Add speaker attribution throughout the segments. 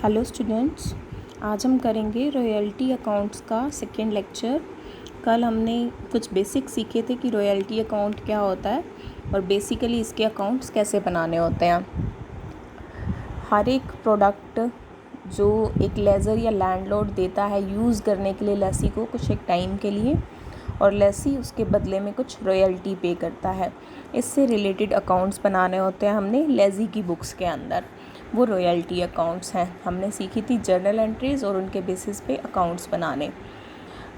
Speaker 1: Hello students, आज हम करेंगे रॉयल्टी अकाउंट्स का सेकेंड लेक्चर। कल हमने कुछ बेसिक सीखे थे कि रॉयल्टी अकाउंट क्या होता है और बेसिकली इसके अकाउंट्स कैसे बनाने होते हैं। हर एक प्रोडक्ट जो एक लेज़र या लैंडलॉर्ड देता है यूज़ करने के लिए लेसी को कुछ एक टाइम के लिए, और लेसी उसके बदले में कुछ रॉयल्टी पे करता है। इससे रिलेटेड अकाउंट्स बनाने होते हैं हमने लेज़ी की बुक्स के अंदर। वो रॉयल्टी अकाउंट्स हैं। हमने सीखी थी जर्नल एंट्रीज़ और उनके बेसिस पे अकाउंट्स बनाने।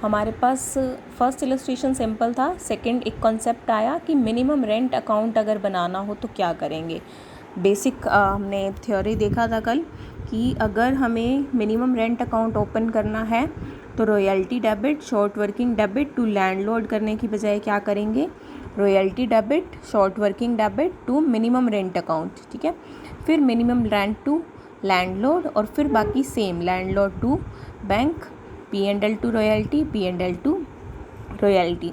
Speaker 1: हमारे पास फर्स्ट इलस्ट्रेशन सिंपल था। सेकंड एक कॉन्सेप्ट आया कि मिनिमम रेंट अकाउंट अगर बनाना हो तो क्या करेंगे। बेसिक हमने थ्योरी देखा था कल कि अगर हमें मिनिमम रेंट अकाउंट ओपन करना है तो royalty debit short working debit to landlord करने की बजाय क्या करेंगे, royalty debit short working debit to minimum rent account. ठीक है, फिर मिनिमम रेंट टू लैंडलॉर्ड और फिर बाकी same landlord to bank, P&L to royalty, P&L to royalty.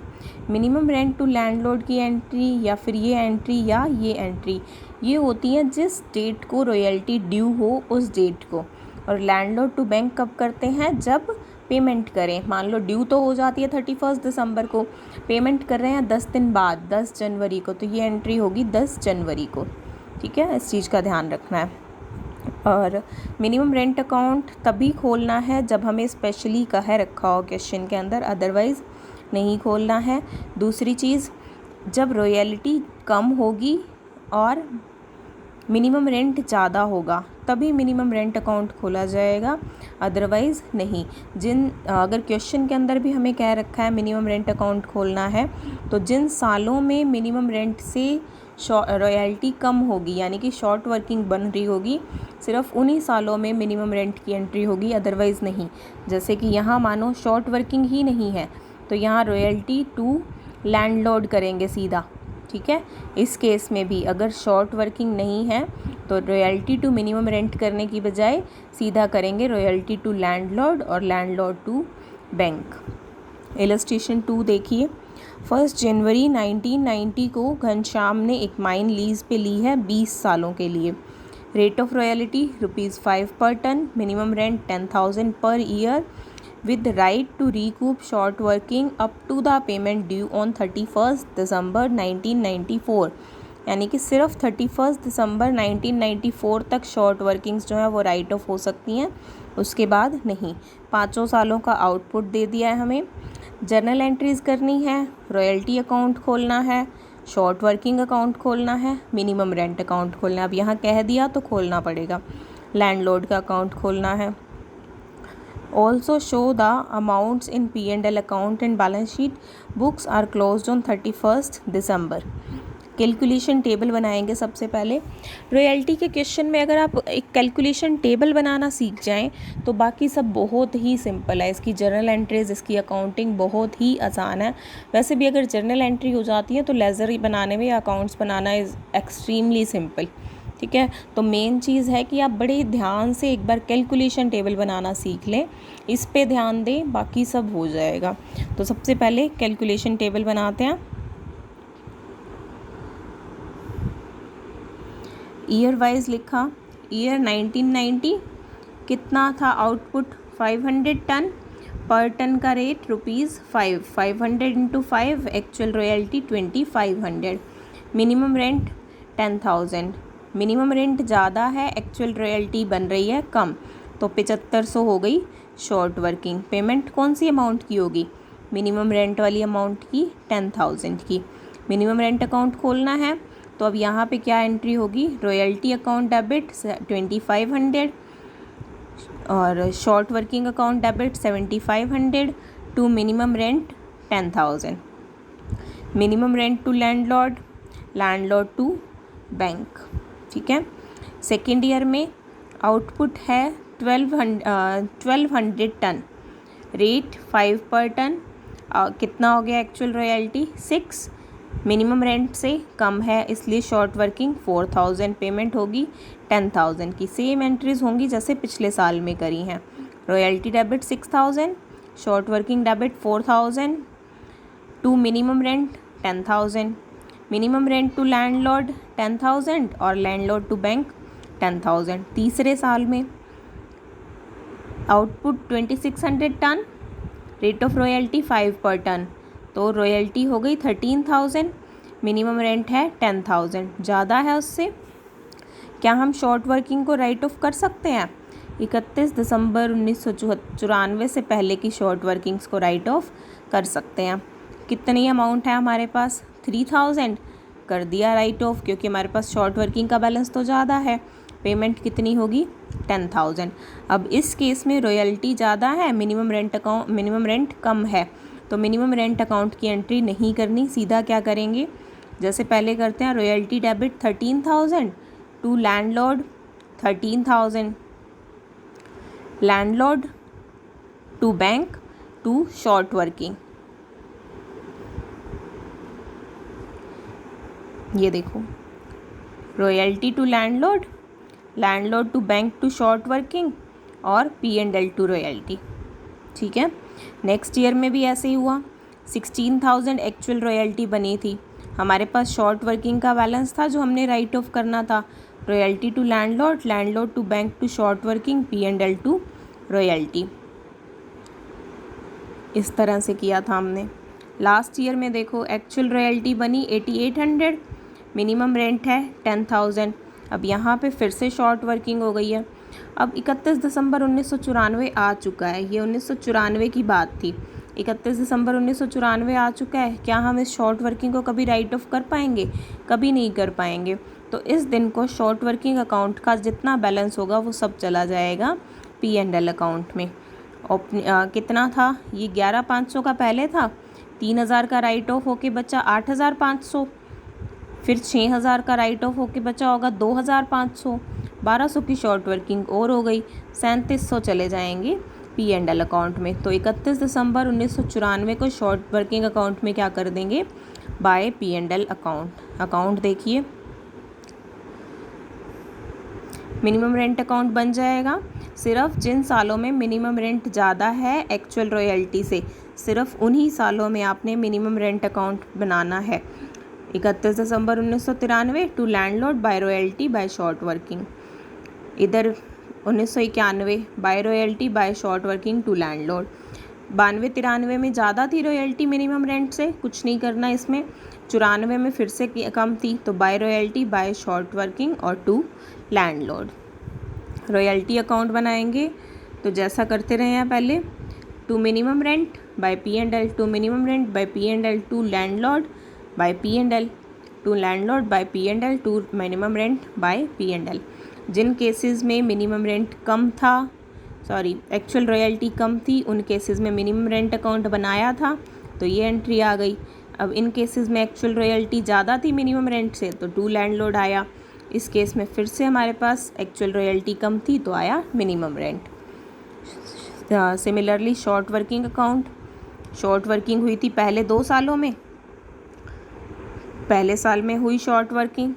Speaker 1: Minimum rent to landlord की एंट्री या फिर ये एंट्री या ये एंट्री ये होती है जिस डेट को रॉयल्टी ड्यू हो उस डेट को। और लैंडलॉर्ड टू बैंक कब करते हैं, जब पेमेंट करें। मान लो ड्यू तो हो जाती है 31 दिसंबर को, पेमेंट कर रहे हैं 10 दिन बाद 10 जनवरी को, तो ये एंट्री होगी 10 जनवरी को। ठीक है, इस चीज़ का ध्यान रखना है। और मिनिमम रेंट अकाउंट तभी खोलना है जब हमें स्पेशली कहे रखा हो क्वेश्चन के अंदर, अदरवाइज़ नहीं खोलना है। दूसरी चीज़, जब रॉयल्टी कम होगी और मिनिमम रेंट ज़्यादा होगा तभी मिनिमम रेंट अकाउंट खोला जाएगा, अदरवाइज़ नहीं। अगर क्वेश्चन के अंदर भी हमें कह रखा है मिनिमम रेंट अकाउंट खोलना है, तो जिन सालों में मिनिमम रेंट से रॉयल्टी कम होगी यानी कि शॉर्ट वर्किंग बन रही होगी, सिर्फ उन्हीं सालों में मिनिमम रेंट की एंट्री होगी, अदरवाइज़ नहीं। जैसे कि यहाँ मानो शॉर्ट वर्किंग ही नहीं है तो यहाँ रॉयल्टी टू लैंडलॉर्ड करेंगे सीधा। ठीक है, इस केस में भी अगर शॉर्ट वर्किंग नहीं है तो रॉयल्टी टू मिनिमम रेंट करने की बजाय सीधा करेंगे रॉयल्टी टू लैंडलॉर्ड और लैंडलॉर्ड टू बैंक। इलस्ट्रेशन 2 देखिए। 1 जनवरी 1990 को घनश्याम ने एक माइन लीज पे ली है 20 सालों के लिए। रेट ऑफ रॉयल्टी ₹5 पर ton, minimum rent 10,000 per year with right to recoup short working up to the payment due on 31 दिसंबर 1994। यानी कि सिर्फ 31 दिसंबर 1994 तक शॉर्ट वर्किंग्स जो है वो राइट ऑफ हो सकती हैं, उसके बाद नहीं। 5 सालों का आउटपुट दे दिया है हमें। जर्नल एंट्रीज़ करनी है, रॉयल्टी अकाउंट खोलना है, शॉर्ट वर्किंग अकाउंट खोलना है, मिनिमम रेंट अकाउंट खोलना है। अब यहाँ कह दिया तो खोलना पड़ेगा, लैंडलॉर्ड का अकाउंट खोलना है। Also show the amounts in P&L account and balance sheet books are closed on 31st December। Calculation table बनाएंगे सबसे पहले। रॉयल्टी के क्वेश्चन में अगर आप एक कैलकुलेशन टेबल बनाना सीख जाएं तो बाकी सब बहुत ही सिंपल है। इसकी जर्नल एंट्रीज, इसकी अकाउंटिंग बहुत ही आसान है। वैसे भी अगर जर्नल एंट्री हो जाती है तो लेज़र बनाने में या accounts banana is extremely simple. ठीक है, तो मेन चीज़ है कि आप बड़े ध्यान से एक बार कैलकुलेशन टेबल बनाना सीख लें, इस पे ध्यान दें, बाकी सब हो जाएगा। तो सबसे पहले कैलकुलेशन टेबल बनाते हैं। ईयर वाइज लिखा, ईयर 1990 कितना था आउटपुट 500 टन, पर टन का rate ₹5, 500 into 5, actual royalty 2500, minimum rent 10,000। Minimum rent ज़्यादा है, एक्चुअल रॉयल्टी बन रही है कम, तो 7500 हो गई शॉर्ट वर्किंग। पेमेंट कौन सी अमाउंट की होगी, मिनिमम रेंट वाली अमाउंट की 10,000 की। मिनिमम रेंट अकाउंट खोलना है तो अब यहाँ पे क्या एंट्री होगी, रॉयल्टी अकाउंट डेबिट 2500 और short working account debit 7500 to minimum rent 10,000। Minimum rent to landlord, landlord to bank. ठीक है, सेकेंड ईयर में आउटपुट है 1200 टन, रेट 5 पर टन, कितना हो गया एक्चुअल रॉयल्टी 6, मिनिमम रेंट से कम है इसलिए शॉर्ट वर्किंग 4000, पेमेंट होगी 10,000 की। सेम एंट्रीज होंगी जैसे पिछले साल में करी हैं। Royalty debit 6000, short working debit 4000 to minimum rent 10,000, minimum rent to landlord 10,000 और लैंडलॉर्ड टू बैंक 10,000। तीसरे साल में output 2600 ton, rate of royalty 5 पर टन, तो रॉयल्टी हो गई 13,000, मिनिमम रेंट है 10,000, ज़्यादा है उससे। क्या हम शॉर्ट वर्किंग को राइट ऑफ कर सकते हैं? 31 दिसंबर 1994 से पहले की शॉर्ट वर्किंग्स को राइट ऑफ कर सकते हैं। कितनी अमाउंट है हमारे पास? 3,000, कर दिया राइट ऑफ, क्योंकि हमारे पास शॉर्ट वर्किंग का बैलेंस तो ज़्यादा है। पेमेंट कितनी होगी? 10,000। अब इस केस में रॉयल्टी ज़्यादा है, मिनिमम रेंट कम है, तो मिनिमम रेंट अकाउंट की एंट्री नहीं करनी। सीधा क्या करेंगे, जैसे पहले करते हैं, royalty debit 13,000 to landlord, 13,000 landlord to bank to short working. ये देखो, royalty to landlord, landlord to bank to short working, और P&L टू रॉयल्टी। ठीक है, नेक्स्ट ईयर में भी ऐसे ही हुआ। 16,000 एक्चुअल रॉयल्टी बनी थी, हमारे पास शॉर्ट वर्किंग का बैलेंस था जो हमने राइट ऑफ करना था। Royalty to landlord, landlord to bank to short working, P&L to royalty. इस तरह से किया था हमने। लास्ट ईयर में देखो, एक्चुअल रॉयल्टी बनी 8800, मिनिमम रेंट है 10,000। अब यहाँ पे फिर से शॉर्ट वर्किंग हो गई है। अब 31 दिसंबर 1994 आ चुका है, ये 1994 की बात थी। 31 दिसंबर 1994 आ चुका है, क्या हम इस शॉर्ट वर्किंग को कभी राइट ऑफ कर पाएंगे? कभी नहीं कर पाएंगे। तो इस दिन को शॉर्ट वर्किंग अकाउंट का जितना बैलेंस होगा वो सब चला जाएगा P&L अकाउंट में। कितना था ये? 11,500 का पहले था, 3,000 का राइट ऑफ होके बचा 8,500, फिर 6,000 का राइट ऑफ होके बचा होगा 2,500, 1,200 की शॉर्ट वर्किंग और हो गई, 3,700 चले जाएंगे P&L अकाउंट में। तो 31 दिसंबर 1994 को शॉर्ट वर्किंग अकाउंट में क्या कर देंगे? By P&L account. अकाउंट देखिए, मिनिमम रेंट अकाउंट बन जाएगा। सिर्फ जिन सालों में मिनिमम रेंट ज़्यादा है एक्चुअल रॉयल्टी से, सिर्फ उन्हीं सालों में आपने मिनिमम रेंट अकाउंट बनाना है। 31 दिसंबर 1993 to landlord by royalty by short working. इधर 1991 by royalty by short working to landlord. 92-93 में ज़्यादा थी रॉयल्टी मिनिमम रेंट से, कुछ नहीं करना इसमें। 94 में फिर से कम थी, तो by royalty by short working और टू लैंडलॉर्ड। रॉयल्टी अकाउंट बनाएंगे तो जैसा करते रहे हैं पहले, to minimum rent by P&L, to minimum rent by P&L, to landlord by P&L, to landlord by P&L, to minimum rent by P&L। जिन cases में मिनिमम रेंट कम था, एक्चुअल रॉयल्टी कम थी, उन केसेस में मिनिमम रेंट अकाउंट बनाया था, तो ये एंट्री आ गई। अब इन केसेस में एक्चुअल रॉयल्टी ज़्यादा थी मिनिमम रेंट से, तो टू लैंडलॉर्ड आया। इस केस में फिर से हमारे पास एक्चुअल रॉयल्टी कम थी, तो आया minimum rent. Similarly short working account, short working हुई थी पहले 2 सालों में, पहले साल में हुई short working,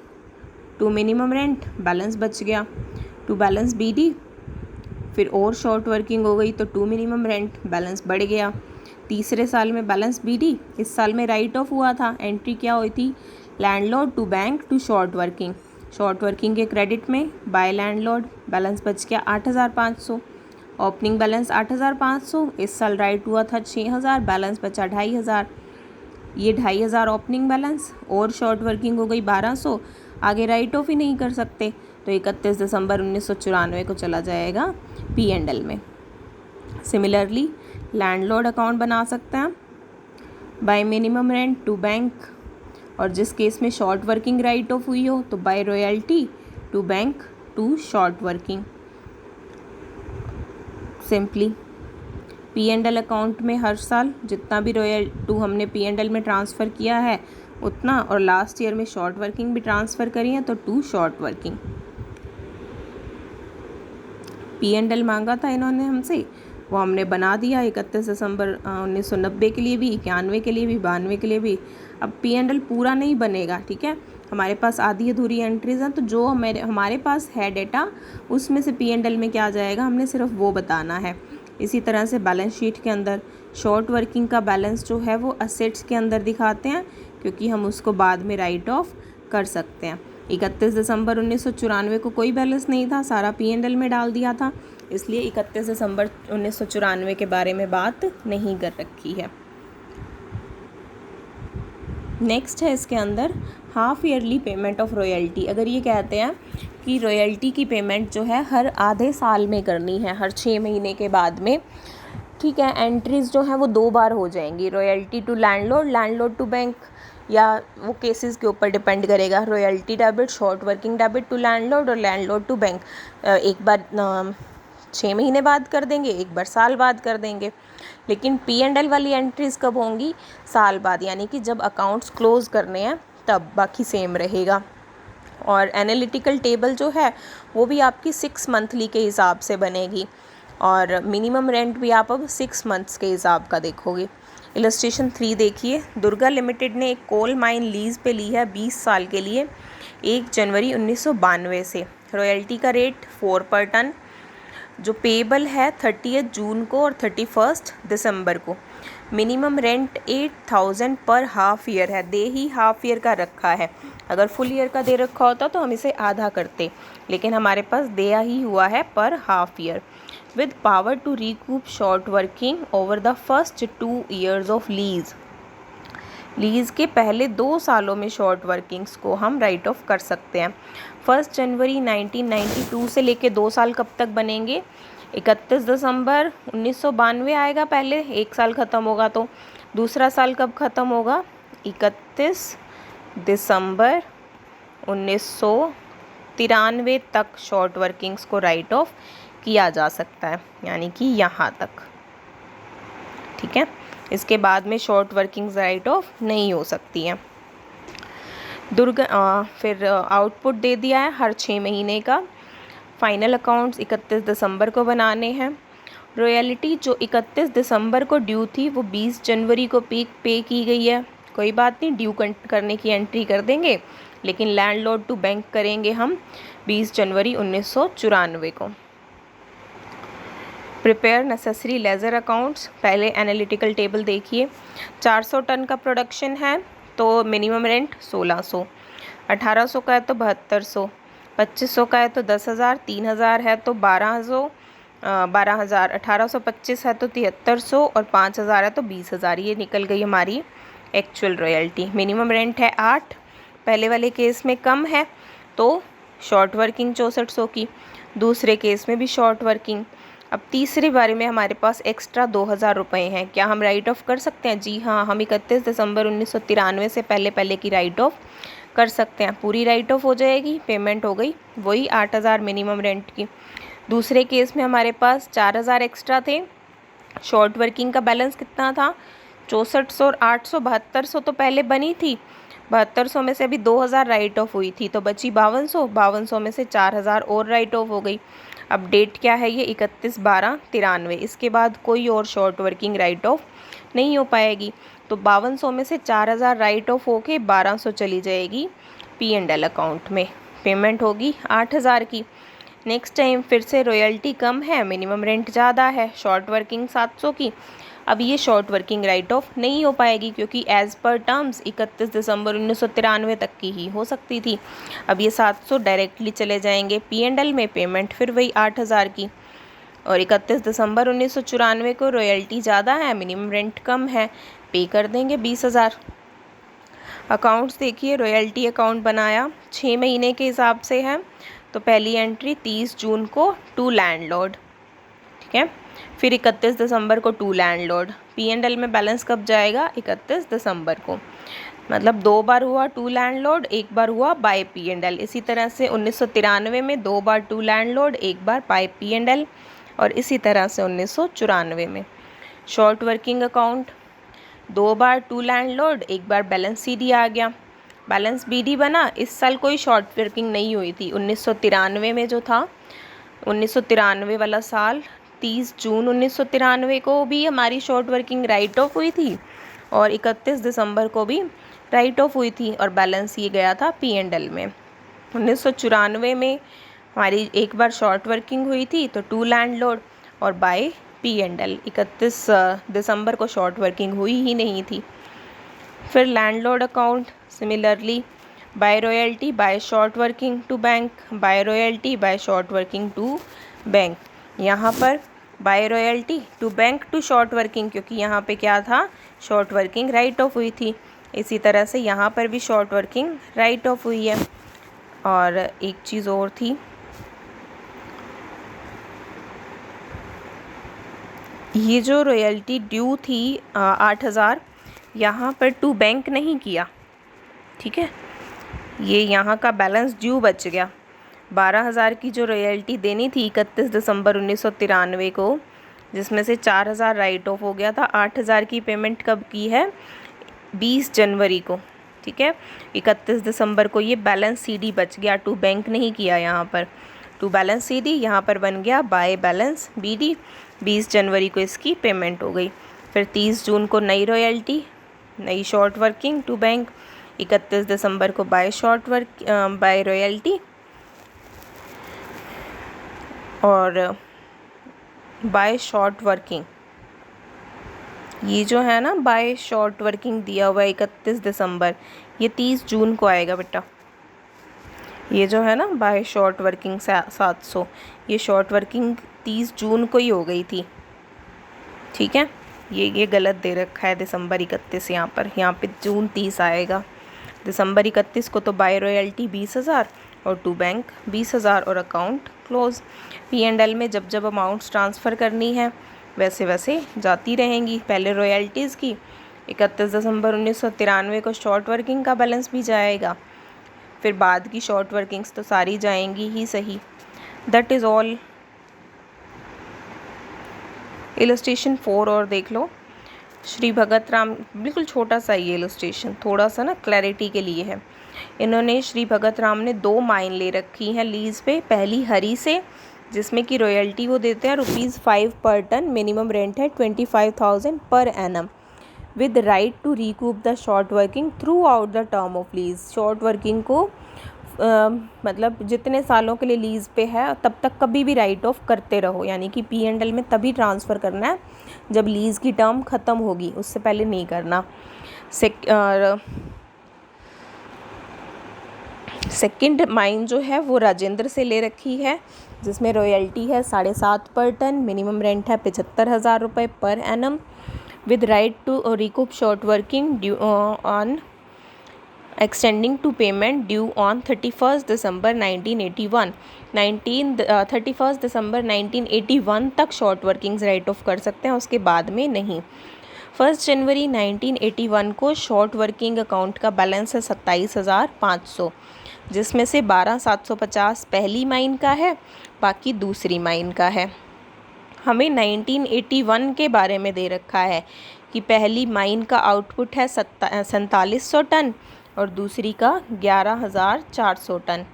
Speaker 1: to minimum rent, balance बच गया, टू बैलेंस BD, फिर और शॉर्ट वर्किंग हो गई तो टू मिनिमम रेंट, बैलेंस बढ़ गया। तीसरे साल में बैलेंस BD, इस साल में राइट ऑफ हुआ था, एंट्री क्या हुई थी? Landlord to bank to short working, short working के क्रेडिट में बाय लैंडलॉर्ड, बैलेंस बच गया 8,500, ओपनिंग बैलेंस 8,500, इस साल राइट हुआ था 6,000, बैलेंस बचा 2,500, ये 2,500 ओपनिंग बैलेंस और शॉर्ट वर्किंग हो गई 1,200, आगे राइट ऑफ ही नहीं कर सकते, तो 31 दिसंबर 1994 को चला जाएगा P&L में। सिमिलरली लैंडलॉर्ड अकाउंट बना सकते हैं by minimum rent to bank, और जिस केस में शॉर्ट वर्किंग राइट ऑफ हुई हो तो by royalty to bank to short working. Simply P&L account में हर साल जितना भी हमने P&L में ट्रांसफ़र किया है उतना, और लास्ट ईयर में शॉर्ट वर्किंग भी ट्रांसफ़र करी है तो टू शॉर्ट वर्किंग। P&L मांगा था इन्होंने हमसे, वो हमने बना दिया 31 दिसंबर 1990 के लिए भी, 91 के लिए भी, 92 के लिए भी। अब P&L पूरा नहीं बनेगा, ठीक है, हमारे पास आधी अधूरी एंट्रीज हैं, तो जो हमारे पास है डेटा उसमें से P&L में क्या जाएगा हमने सिर्फ वो बताना है। इसी तरह से बैलेंस शीट के अंदर शॉर्ट वर्किंग का बैलेंस जो है वो असेट्स के अंदर दिखाते हैं, क्योंकि हम उसको बाद में राइट ऑफ कर सकते हैं। 31 दिसंबर 1994 को कोई बैलेंस नहीं था, सारा P&L में डाल दिया था। इसलिए 31 दिसंबर 1994 के बारे में बात नहीं कर रखी है। नेक्स्ट है इसके अंदर half yearly payment of royalty. अगर ये कहते हैं कि रॉयल्टी की पेमेंट जो है हर आधे साल में करनी है, हर 6 महीने के बाद में, ठीक है, एंट्रीज जो है वो 2 बार हो जाएंगी, royalty to landlord, landlord to bank, या वो केसेस के ऊपर डिपेंड करेगा, royalty debit, short working debit to landlord और लैंडलॉर्ड टू बैंक। एक बार 6 महीने बाद कर देंगे, एक बार साल बाद कर देंगे। लेकिन P&L वाली एंट्रीज कब होंगी? साल बाद, यानी कि जब अकाउंट्स क्लोज करने हैं तब, बाकी सेम रहेगा। और एनालिटिकल टेबल जो है वो भी आपकी 6 मंथली के हिसाब से बनेगी, और मिनिमम रेंट भी आप अब 6 मंथ्स के हिसाब का देखोगे। इलस्ट्रेशन 3 देखिए, दुर्गा लिमिटेड ने एक कोल माइन लीज पे ली है 20 साल के लिए 1 जनवरी 1992 से। रॉयल्टी का रेट 4 पर टन, जो पेबल है 30 जून को और 31 दिसंबर को। मिनिमम रेंट 8000 पर हाफ ईयर है, दे ही हाफ ईयर का रखा है। अगर फुल ईयर का दे रखा होता तो हम इसे आधा करते, लेकिन हमारे पास दिया ही हुआ है पर half year. With power to recoup short working over the first 2 years of lease. Lease के पहले 2 सालों में शॉर्ट वर्किंग्स को हम राइट ऑफ कर सकते हैं। 1 जनवरी 1992 से लेके 2 साल कब तक बनेंगे? 31 दिसंबर 1992 आएगा पहले, 1 साल ख़त्म होगा तो। दूसरा साल कब ख़त्म होगा? 31 दिसंबर 1993 तक शॉर्ट वर्किंग्स को राइट ऑफ किया जा सकता है, यानी कि यहाँ तक, ठीक है। इसके बाद में शॉर्ट वर्किंग्स राइट ऑफ नहीं हो सकती हैं। फिर आउटपुट दे दिया है हर 6 महीने का। फाइनल अकाउंट्स 31 दिसंबर को बनाने हैं। रॉयल्टी जो 31 दिसंबर को ड्यू थी वो 20 जनवरी को पे की गई है, कोई बात नहीं, ड्यू करने की एंट्री कर देंगे, लेकिन लैंडलॉर्ड टू बैंक करेंगे हम 20 जनवरी 1994 को। Prepare necessary ledger accounts. पहले एनालिटिकल टेबल देखिए। 400 टन का प्रोडक्शन है तो मिनिमम रेंट 1600, 1800 का है तो 7200, 2500 का है तो 10,000, 3000 है तो 1200, 1825 है तो 7300 और 5000 है तो 20,000। ये निकल गई हमारी एक्चुअल रॉयल्टी। मिनिमम रेंट है 8, पहले वाले केस में कम है तो शॉर्ट वर्किंग 6400 की, दूसरे केस में भी शॉर्ट वर्किंग। अब तीसरे बारे में हमारे पास एक्स्ट्रा 2000 रुपये हैं, क्या हम राइट ऑफ कर सकते हैं? जी हाँ, हम 31 दिसंबर 1993 से पहले की राइट ऑफ कर सकते हैं। पूरी राइट ऑफ हो जाएगी, पेमेंट हो गई वही 8000 मिनिमम रेंट की। दूसरे केस में हमारे पास 4000 एक्स्ट्रा थे। शॉर्ट वर्किंग का बैलेंस कितना था? 6400 और 800, 7200 तो पहले बनी थी, 7200 में से अभी 2000 राइट ऑफ हुई थी तो बची 5200, 5200 में से 4000 और राइट ऑफ हो गई। अब डेट क्या है? ये 31/12/93। इसके बाद कोई और शॉर्ट वर्किंग राइट ऑफ नहीं हो पाएगी, तो 5200 में से 4000 राइट ऑफ होके 1200 चली जाएगी P&L अकाउंट में। पेमेंट होगी 8000 की। नेक्स्ट टाइम फिर से रॉयल्टी कम है, मिनिमम रेंट ज़्यादा है, शॉर्ट वर्किंग 700 की। अब ये शॉर्ट वर्किंग राइट ऑफ नहीं हो पाएगी क्योंकि एज़ पर टर्म्स 31 दिसंबर 1993 तक की ही हो सकती थी। अब ये 700 डायरेक्टली चले जाएंगे P&L में, पेमेंट फिर वही 8000 की। और 31 दिसंबर 1994 को रॉयल्टी ज़्यादा है, मिनिमम रेंट कम है, पे कर देंगे 20,000। अकाउंट्स देखिए, रॉयल्टी अकाउंट बनाया 6 महीने के हिसाब से है, तो पहली एंट्री 30 जून को टू लैंडलॉर्ड, ठीक है। फिर 31 दिसंबर को टू लैंडलॉर्ड। P&L में बैलेंस कब जाएगा? 31 दिसंबर को। मतलब 2 बार हुआ टू लैंडलॉर्ड, 1 बार हुआ बाय P&L। इसी तरह से 1993 में 2 बार टू लैंडलॉर्ड, 1 बार बाय P&L, और इसी तरह से 1994 में। शॉर्ट वर्किंग अकाउंट 2 बार टू लैंडलॉर्ड, 1 बार बैलेंस CD आ गया, बैलेंस BD बना। इस साल कोई शॉर्ट वर्किंग नहीं हुई थी, 1993 में जो था, 1993 वाला साल 30 जून 1993 को भी हमारी शॉर्ट वर्किंग राइट ऑफ हुई थी और 31 दिसंबर को भी राइट ऑफ हुई थी, और बैलेंस ये गया था P&L में। 1994 में हमारी 1 बार शॉर्ट वर्किंग हुई थी तो टू लैंडलॉर्ड और बाय P&L। 31 दिसंबर को शॉर्ट वर्किंग हुई ही नहीं थी। फिर landlord account similarly by royalty by short working to bank, by royalty by short working to bank. यहाँ पर by royalty to bank to short working, क्योंकि यहाँ पे क्या था, शॉर्ट वर्किंग राइट ऑफ हुई थी। इसी तरह से यहाँ पर भी शॉर्ट वर्किंग राइट ऑफ हुई है। और एक चीज़ और थी, ये जो रॉयल्टी ड्यू थी 8,000, यहाँ पर टू बैंक नहीं किया, ठीक है, ये यहाँ का बैलेंस ड्यू बच गया। 12,000 की जो रॉयल्टी देनी थी 31 दिसंबर 1993 को, जिसमें से 4,000 राइट ऑफ हो गया था। 8,000 की पेमेंट कब की है, 20 जनवरी को, ठीक है। 31 दिसंबर को ये बैलेंस सीडी बच गया, टू बैंक नहीं किया यहाँ पर, टू बैलेंस सीडी यहाँ पर बन गया बाय बैलेंस बीडी। 20 जनवरी को इसकी पेमेंट हो गई। फिर 30 जून को नई रॉयल्टी, नई शॉर्ट वर्किंग टू बैंक। 31 दिसंबर को बाय रॉयल्टी और बाय शॉर्ट वर्किंग, ये जो है ना बाय शॉर्ट वर्किंग दिया हुआ 31 दिसंबर, ये 30 जून को आएगा बेटा। ये जो है ना बाय शॉर्ट वर्किंग 700, ये शॉर्ट वर्किंग 30 जून को ही हो गई थी, ठीक है। ये गलत दे रखा है दिसंबर 31 यहाँ पे जून 30 आएगा। दिसंबर 31 को तो बाय रॉयल्टी 20,000 और टू बैंक 20,000 और अकाउंट क्लोज। P&L में जब जब अमाउंट्स ट्रांसफ़र करनी है वैसे वैसे जाती रहेंगी। पहले रॉयल्टीज़ की 31 दिसंबर 1993 को शॉर्ट वर्किंग का बैलेंस भी जाएगा, फिर बाद की शॉर्ट वर्किंग्स तो सारी जाएंगी ही सही। That is all. इलस्ट्रेशन 4 और देख लो। श्री भगत राम, बिल्कुल छोटा सा ये इलस्ट्रेशन, थोड़ा सा ना क्लैरिटी के लिए है। इन्होंने श्री भगत राम ने 2 माइन ले रखी हैं लीज़ पे। पहली हरी से, जिसमें कि रॉयल्टी वो देते हैं ₹5 पर टन, मिनिमम रेंट है 25,000 पर annum, with right to recoup the short working throughout the term of lease. Short working को मतलब जितने सालों के लिए लीज़ पे है तब तक कभी भी राइट ऑफ करते रहो, यानी कि P&L में तभी ट्रांसफ़र करना है जब लीज़ की टर्म ख़त्म होगी, उससे पहले नहीं करना। सेकंड माइन जो है वो राजेंद्र से ले रखी है, जिसमें रॉयल्टी है 7.5 पर टन, मिनिमम रेंट है 75,000 रुपये पर annum, with right to recoup short working due on extending to payment due on 31st December 1981। 31 दिसंबर 1981 तक शॉर्ट वर्किंग्स राइट ऑफ कर सकते हैं, उसके बाद में नहीं। 1 जनवरी 1981 को शॉर्ट वर्किंग अकाउंट का बैलेंस है 27,500, जिसमें से 12,750 पहली माइन का है, बाकी दूसरी माइन का है। हमें 1981 के बारे में दे रखा है कि पहली माइन का आउटपुट है 4700 टन और दूसरी का 11,400 टन।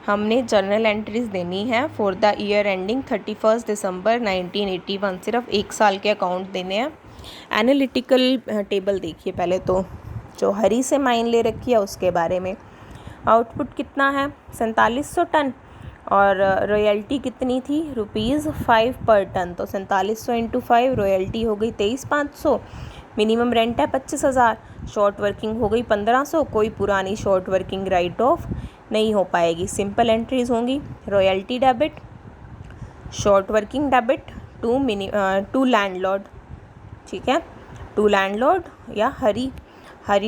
Speaker 1: हमने जर्नल एंट्रीज देनी है फॉर द ईयर एंडिंग 31 दिसंबर 1981, सिर्फ 1 साल के अकाउंट देने हैं। एनालिटिकल टेबल देखिए पहले तो, जो हरी से माइन ले रखी है उसके बारे में। आउटपुट कितना है 4700 टन और रॉयल्टी कितनी थी ₹5 पर टन, तो 4700 इंटू 5 रॉयल्टी हो गई 23,500, मिनिमम रेंट है 25,000, शॉर्ट वर्किंग हो गई 1500। कोई पुरानी शॉर्ट वर्किंग राइट ऑफ नहीं हो पाएगी। सिंपल एंट्रीज होंगी, royalty debit, short working debit to landlord, ठीक है, टू लैंडलॉर्ड या हरी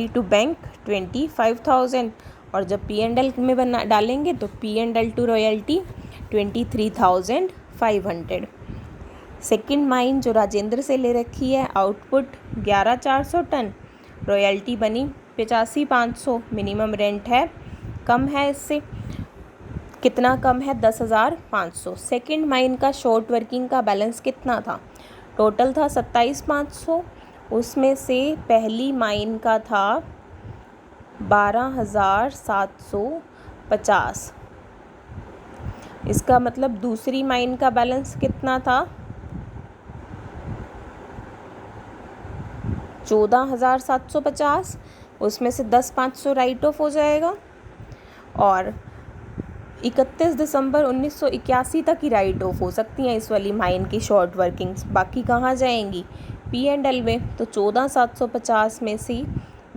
Speaker 1: टू बैंक 25,000, और जब P&L में डालेंगे तो P&L to royalty 23,500। Second mine जो राजेंद्र से ले रखी है, आउटपुट 11,400 टन, रॉयल्टी बनी 85,500, मिनिमम रेंट है कम है, इससे कितना कम है 10,500। सेकंड माइन का शॉर्ट वर्किंग का बैलेंस कितना था, टोटल था 27,500, उसमें से पहली माइन का था 12,750। इसका मतलब दूसरी माइन का बैलेंस कितना था 14,750, उसमें से 10,500 राइट ऑफ हो जाएगा और 31 दिसंबर 1981 तक ही राइट ऑफ हो सकती हैं इस वाली माइन की शॉर्ट वर्किंग्स। बाकी कहाँ जाएंगी P&L में, तो 14,750 में से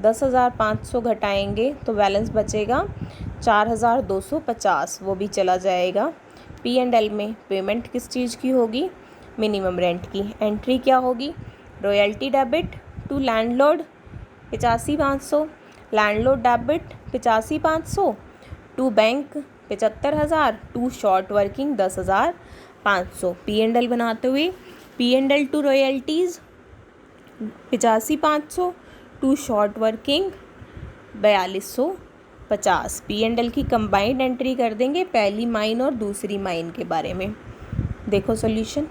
Speaker 1: 10,500 घटाएंगे तो बैलेंस बचेगा 4,250, वो भी चला जाएगा P&L में पेमेंट किस चीज़ की होगी, मिनिमम रेंट की। एंट्री क्या होगी, royalty debit to landlord 85,500, landlord debit 85,500 to bank 75,000, to short working 10,500। P&L बनाते हुए P&L to royalties 85,500 to short working 4250। P&L की कंबाइंड एंट्री कर देंगे पहली माइन और दूसरी माइन के बारे में। देखो सॉल्यूशन,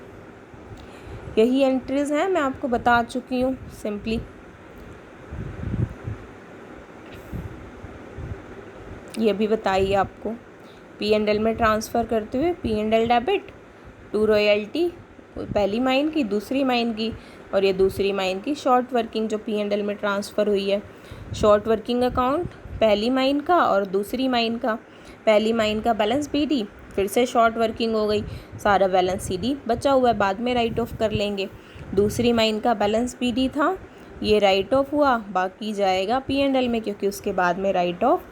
Speaker 1: यही एंट्रीज हैं, मैं आपको बता चुकी हूँ सिंपली। ये भी बताइए आपको P&L में ट्रांसफ़र करते हुए P&L डेबिट टू रॉयल्टी पहली माइन की, दूसरी माइन की, और ये दूसरी माइन की शॉर्ट वर्किंग जो P&L में ट्रांसफ़र हुई है। शॉर्ट वर्किंग अकाउंट पहली माइन का और दूसरी माइन का, पहली माइन का बैलेंस BD, फिर से शॉर्ट वर्किंग हो गई, सारा बैलेंस CD बचा हुआ है, बाद में राइट ऑफ कर लेंगे। दूसरी माइन का बैलेंस BD था, ये राइट ऑफ हुआ, बाकी जाएगा P&L में क्योंकि उसके बाद में राइट ऑफ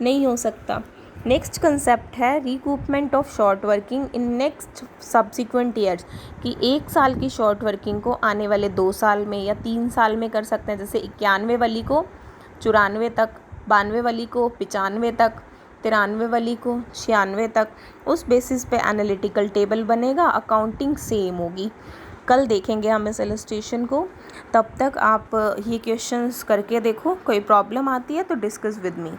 Speaker 1: नहीं हो सकता। नेक्स्ट कंसेप्ट है recoupment of short working in next subsequent years, कि 1 साल की शॉर्ट वर्किंग को आने वाले 2 साल में या 3 साल में कर सकते हैं। जैसे 91 वाली को 94 तक, 92 वाली को 95 तक, 93 वाली को 96 तक। उस बेसिस पे एनालिटिकल टेबल बनेगा, अकाउंटिंग सेम होगी। कल देखेंगे हम इस इलस्ट्रेशन को, तब तक आप ये क्वेश्चंस करके देखो, कोई प्रॉब्लम आती है तो डिस्कस विद मी।